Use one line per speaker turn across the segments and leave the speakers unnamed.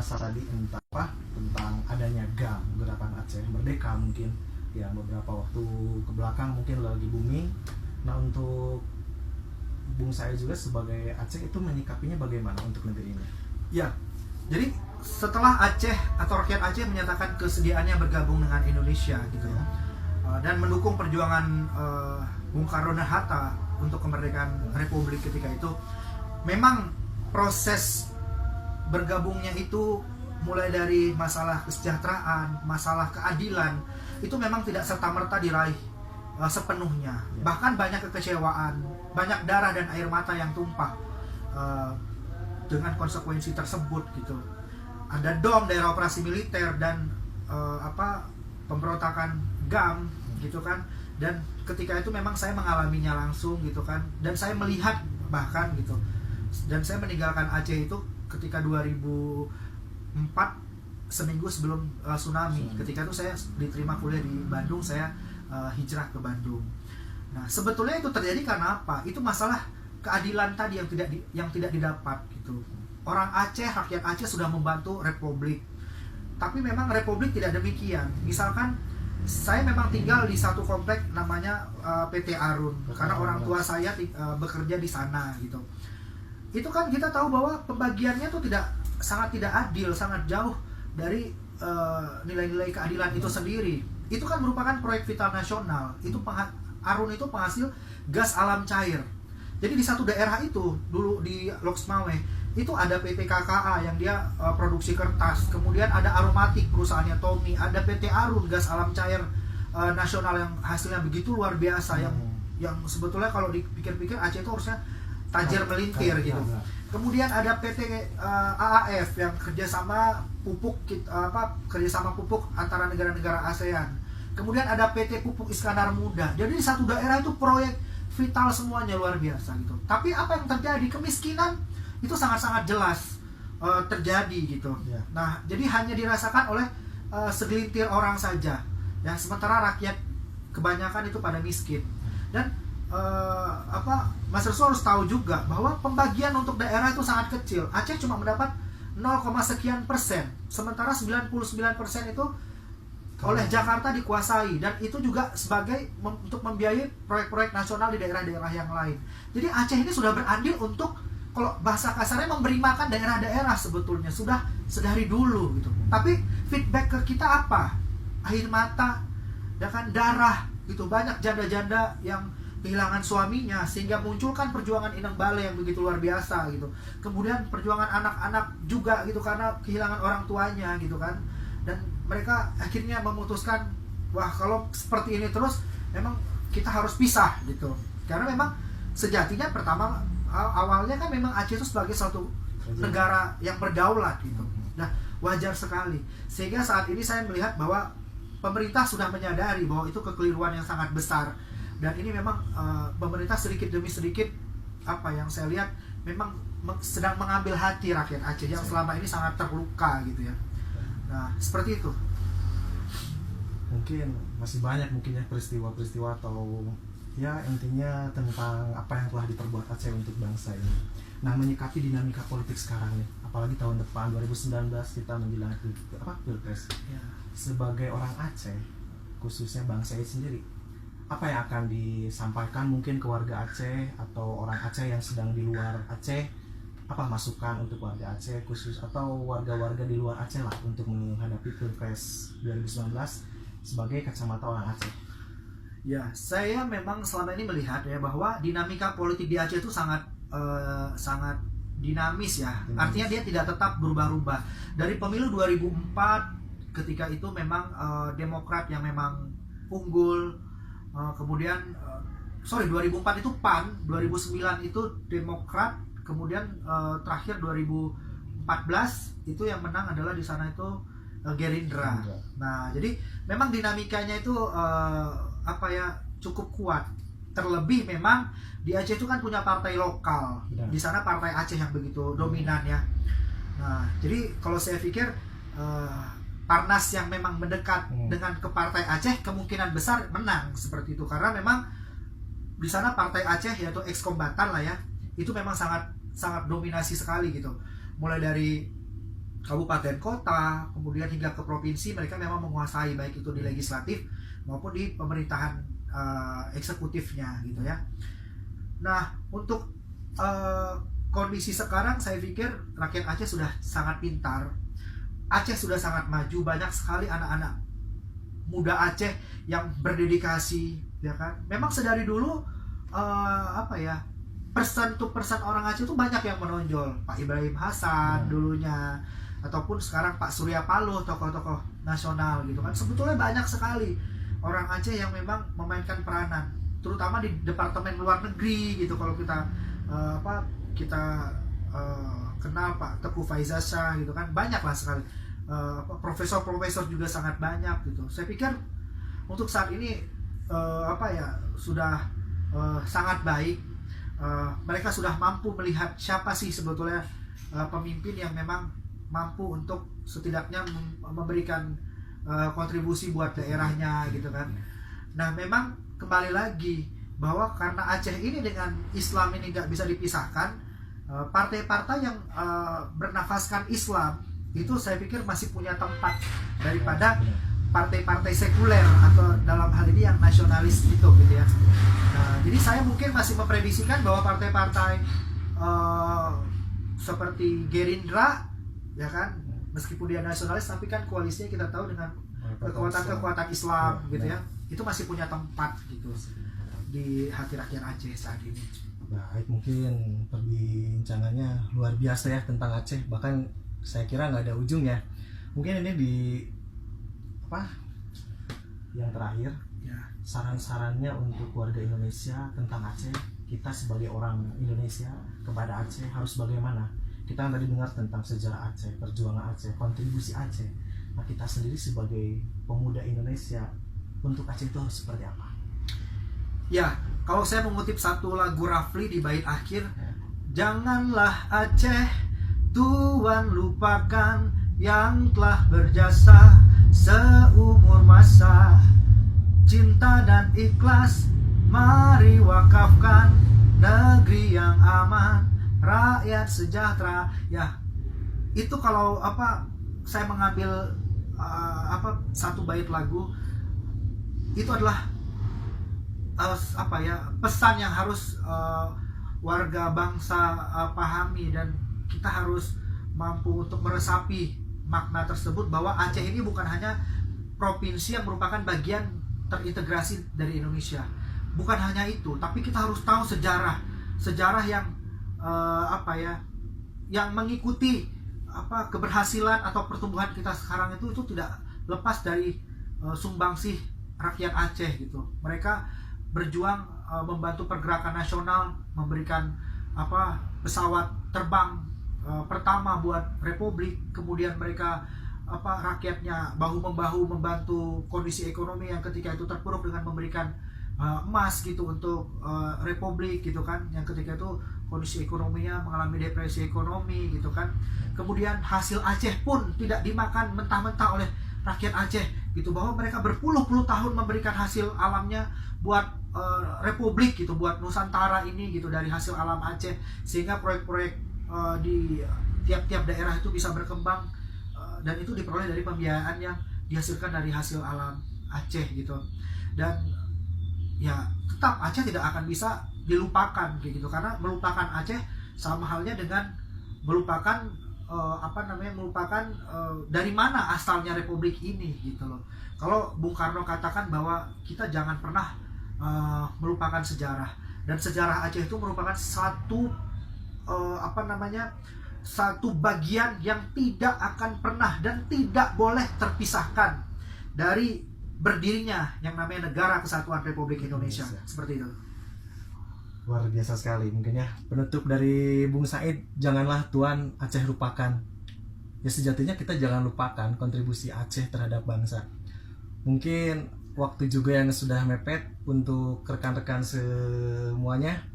masalah tadi tentang adanya GAM, Gerakan Aceh Merdeka mungkin ya beberapa waktu ke belakang mungkin lagi booming. Nah, untuk Bung saya juga sebagai Aceh itu menyikapinya bagaimana untuk negeri ini?
Ya, jadi setelah Aceh atau rakyat Aceh menyatakan kesediaannya bergabung dengan Indonesia gitu ya, dan mendukung perjuangan Bung Karno dan Hatta untuk kemerdekaan Republik ketika itu, memang proses bergabungnya itu mulai dari masalah kesejahteraan, masalah keadilan, itu memang tidak serta-merta diraih sepenuhnya. Bahkan banyak kekecewaan, banyak darah dan air mata yang tumpah dengan konsekuensi tersebut gitu. Ada DOM, daerah operasi militer, dan pemberontakan GAM gitu kan. Dan ketika itu memang saya mengalaminya langsung gitu kan, dan saya melihat bahkan gitu. Dan saya meninggalkan Aceh itu ketika 2004, seminggu sebelum tsunami. Ketika itu saya diterima kuliah di Bandung, saya hijrah ke Bandung. Nah, sebetulnya itu terjadi karena apa? Itu masalah keadilan tadi yang tidak didapat gitu. Orang Aceh, rakyat Aceh sudah membantu Republik, tapi memang Republik tidak demikian. Misalkan saya memang tinggal di satu komplek namanya PT Arun, karena orang tua saya bekerja di sana gitu. Itu kan kita tahu bahwa pembagiannya tuh sangat tidak adil, sangat jauh dari nilai-nilai keadilan itu sendiri. Itu kan merupakan proyek vital nasional. Arun itu penghasil gas alam cair. Jadi di satu daerah itu dulu di Loksmawe itu ada PT KKA yang dia produksi kertas, kemudian ada Aromatik perusahaannya Tommy, ada PT Arun gas alam cair nasional yang hasilnya begitu luar biasa, yang sebetulnya kalau dipikir-pikir Aceh itu harusnya tajir melintir gitu. Kemudian ada PT AAF yang kerjasama pupuk antara negara-negara ASEAN. Kemudian ada PT Pupuk Iskandar Muda. Jadi di satu daerah itu proyek vital semuanya luar biasa gitu. Tapi apa yang terjadi? Kemiskinan itu sangat-sangat jelas terjadi gitu. Nah, jadi hanya dirasakan oleh segelintir orang saja. Ya, sementara rakyat kebanyakan itu pada miskin. Dan Mas Resul harus tahu juga bahwa pembagian untuk daerah itu sangat kecil. Aceh cuma mendapat 0,sekian persen, sementara 99% itu oleh Jakarta dikuasai, dan itu juga sebagai untuk membiayai proyek-proyek nasional di daerah-daerah yang lain. Jadi Aceh ini sudah berandil untuk, kalau bahasa kasarnya, memberi makan daerah-daerah sebetulnya sudah sedari dulu gitu. Tapi feedback ke kita apa? Air mata, ya kan, darah gitu. Banyak janda-janda yang kehilangan suaminya, sehingga munculkan perjuangan Inang Balai yang begitu luar biasa gitu. Kemudian perjuangan anak-anak juga gitu, karena kehilangan orang tuanya gitu kan. Dan mereka akhirnya memutuskan, wah kalau seperti ini terus memang kita harus pisah gitu. Karena memang sejatinya pertama awalnya kan memang Aceh itu sebagai suatu negara yang berdaulat gitu. Nah, wajar sekali. Sehingga saat ini saya melihat bahwa pemerintah sudah menyadari bahwa itu kekeliruan yang sangat besar. Dan ini memang pemerintah sedikit demi sedikit, apa yang saya lihat, memang sedang mengambil hati rakyat Aceh yang selama ini sangat terluka gitu ya. Nah, seperti itu.
Mungkin masih banyak mungkin ya peristiwa-peristiwa atau ya intinya tentang apa yang telah diperbuat Aceh untuk bangsa ini. Nah, menyikapi dinamika politik sekarang nih, apalagi tahun depan 2019 kita menjelang Pilpres. Sebagai orang Aceh, khususnya bangsa ini sendiri, apa yang akan disampaikan mungkin ke warga Aceh atau orang Aceh yang sedang di luar Aceh? Apa masukan untuk warga Aceh khusus atau warga-warga di luar Aceh lah untuk menghadapi Pilpres 2019 sebagai kacamata orang Aceh?
Ya, saya memang selama ini melihat ya bahwa dinamika politik di Aceh itu sangat dinamis ya. Artinya dia tidak tetap berubah-ubah. Dari pemilu 2004 ketika itu memang Demokrat yang memang unggul. Kemudian 2004 itu PAN, 2009 itu Demokrat, kemudian terakhir 2014 itu yang menang adalah di sana itu Gerindra. Nah, jadi memang dinamikanya itu cukup kuat. Terlebih memang di Aceh itu kan punya partai lokal. Di sana partai Aceh yang begitu dominan ya. Nah, jadi kalau saya pikir Parnas yang memang mendekat dengan ke partai Aceh kemungkinan besar menang seperti itu, karena memang di sana partai Aceh yaitu ex-kombatan lah ya, itu memang sangat dominasi sekali gitu. Mulai dari kabupaten kota, kemudian hingga ke provinsi, mereka memang menguasai baik itu di legislatif maupun di pemerintahan eksekutifnya gitu ya. Nah, untuk kondisi sekarang saya pikir rakyat Aceh sudah sangat pintar. Aceh sudah sangat maju, banyak sekali anak-anak muda Aceh yang berdedikasi, ya kan. Memang sedari dulu person to person orang Aceh itu banyak yang menonjol. Pak Ibrahim Hasan dulunya, ataupun sekarang Pak Surya Paloh, tokoh-tokoh nasional gitu kan. Sebetulnya banyak sekali orang Aceh yang memang memainkan peranan, terutama di departemen luar negeri gitu. Kalau kita kenal Pak Teguh Faizah Shah gitu kan, banyak lah sekali. Profesor-profesor juga sangat banyak gitu. Saya pikir untuk saat ini sudah sangat baik. Mereka sudah mampu melihat siapa sih sebetulnya pemimpin yang memang mampu untuk setidaknya memberikan kontribusi buat daerahnya gitu kan. Nah, memang kembali lagi bahwa karena Aceh ini dengan Islam ini nggak bisa dipisahkan, partai-partai yang bernafaskan Islam itu saya pikir masih punya tempat daripada partai-partai sekuler atau dalam hal ini yang nasionalis gitu ya. Nah, jadi saya mungkin masih memprediksikan bahwa partai-partai seperti Gerindra, ya kan, meskipun dia nasionalis tapi kan koalisinya kita tahu dengan kekuatan Islam gitu ya, itu masih punya tempat gitu di hati rakyat Aceh saat ini.
Baik, mungkin perbincangannya luar biasa ya tentang Aceh, bahkan saya kira nggak ada ujungnya. Mungkin ini yang terakhir
Ya.
saran-sarannya untuk warga Indonesia tentang Aceh, kita sebagai orang Indonesia kepada Aceh harus bagaimana? Kita tadi dengar tentang sejarah Aceh, perjuangan Aceh, kontribusi Aceh. Nah, kita sendiri sebagai pemuda Indonesia untuk Aceh itu harus seperti apa?
Ya, kalau saya mengutip satu lagu Rafli di bait akhir, janganlah Aceh Tuhan lupakan yang telah berjasa seumur masa. Cinta dan ikhlas mari wakafkan, negeri yang aman, rakyat sejahtera. Ya, itu kalau saya mengambil satu bait lagu, itu adalah pesan yang harus warga bangsa pahami, dan kita harus mampu untuk meresapi makna tersebut, bahwa Aceh ini bukan hanya provinsi yang merupakan bagian terintegrasi dari Indonesia. Bukan hanya itu, tapi kita harus tahu sejarah yang yang mengikuti keberhasilan atau pertumbuhan kita sekarang itu tidak lepas dari sumbangsih rakyat Aceh gitu. Mereka berjuang membantu pergerakan nasional, memberikan pesawat terbang pertama buat Republik, kemudian mereka rakyatnya bahu-membahu membantu kondisi ekonomi yang ketika itu terpuruk dengan memberikan emas gitu untuk Republik gitu kan, yang ketika itu kondisi ekonominya mengalami depresi ekonomi gitu kan. Kemudian hasil Aceh pun tidak dimakan mentah-mentah oleh rakyat Aceh gitu, bahwa mereka berpuluh-puluh tahun memberikan hasil alamnya buat Republik gitu, buat Nusantara ini gitu, dari hasil alam Aceh, sehingga proyek-proyek di tiap-tiap daerah itu bisa berkembang, dan itu diperoleh dari pembiayaan yang dihasilkan dari hasil alam Aceh gitu. Dan ya tetap Aceh tidak akan bisa dilupakan gitu, karena melupakan Aceh sama halnya dengan melupakan melupakan dari mana asalnya Republik ini gitu loh. Kalau Bung Karno katakan bahwa kita jangan pernah melupakan sejarah, dan sejarah Aceh itu merupakan satu satu bagian yang tidak akan pernah dan tidak boleh terpisahkan dari berdirinya yang namanya Negara Kesatuan Republik Indonesia. Seperti itu.
Luar biasa sekali. Mungkin ya penutup dari Bung Said, janganlah Tuhan Aceh lupakan. Ya sejatinya kita jangan lupakan kontribusi Aceh terhadap bangsa. Mungkin waktu juga yang sudah mepet untuk rekan-rekan semuanya.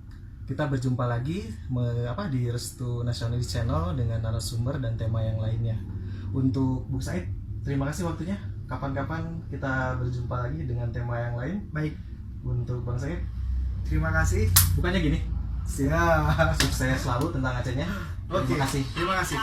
Kita berjumpa lagi di Restu Nasionalis Channel dengan narasumber dan tema yang lainnya. Untuk Bung Said, terima kasih waktunya. Kapan-kapan kita berjumpa lagi dengan tema yang lain.
Baik.
Untuk Bang Said,
terima kasih.
bukannya gini.
Siap.
Sukses selalu tentang Acehnya.
Oke.
Terima kasih.
Terima kasih.